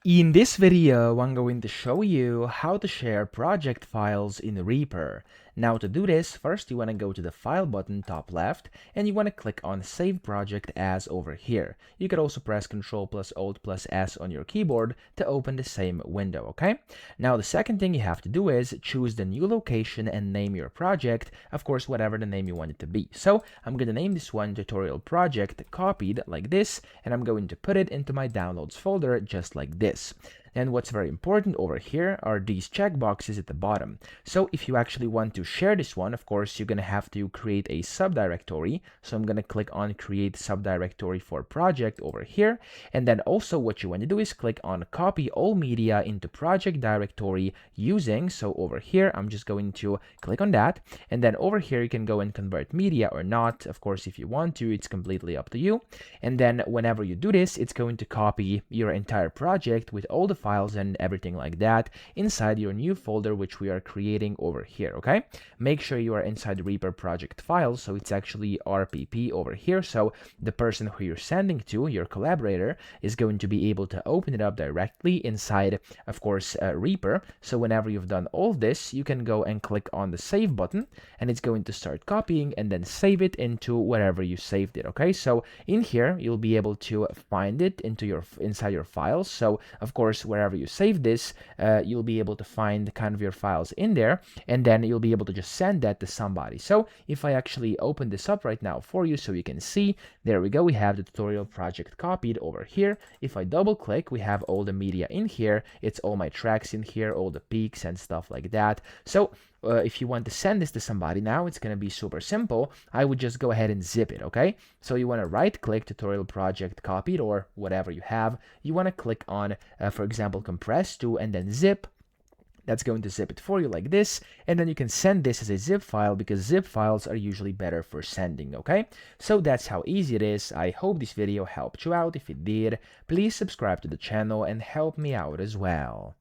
In this video, I'm going to show you how to share project files in Reaper. Now to do this, first you want to go to the File button top left and you want to click on Save Project As over here. You could also press Ctrl plus Alt plus S on your keyboard to open the same window, okay? Now the second thing you have to do is choose the new location and name your project, of course whatever the name you want it to be. So I'm going to name this one Tutorial Project Copied like this, and I'm going to put it into my Downloads folder just like this. And what's very important over here are these checkboxes at the bottom. So if you actually want to share this one, of course, you're going to have to create a subdirectory. So I'm going to click on Create Subdirectory for Project over here. And then also what you want to do is click on Copy All Media into Project Directory using. So over here, I'm just going to click on that. And then over here, you can go and convert media or not. Of course, if you want to, it's completely up to you. And then whenever you do this, it's going to copy your entire project with all the files and everything like that inside your new folder, which we are creating over here, okay? Make sure you are inside the Reaper project files, so it's actually RPP over here, so the person who you're sending to, your collaborator, is going to be able to open it up directly inside, of course, Reaper. So whenever you've done all this, you can go and click on the Save button, and it's going to start copying and then save it into wherever you saved it, okay? So in here, you'll be able to find it inside your files. So of course, wherever you save this, you'll be able to find kind of your files in there, and then you'll be able to just send that to somebody. So if I actually open this up right now for you so you can see, there we go, we have the tutorial project copied over here. If I double click, we have all the media in here. It's all my tracks in here, all the peaks and stuff like that. So if you want to send this to somebody now, it's going to be super simple. I would just go ahead and zip it, okay? So you want to right click tutorial project copied or whatever you have. You want to click on, for example, compress to, and then zip. That's going to zip it for you like this, and then you can send this as a zip file because zip files are usually better for sending, okay? So that's how easy it is. I hope this video helped you out. If it did, please subscribe to the channel and help me out as well.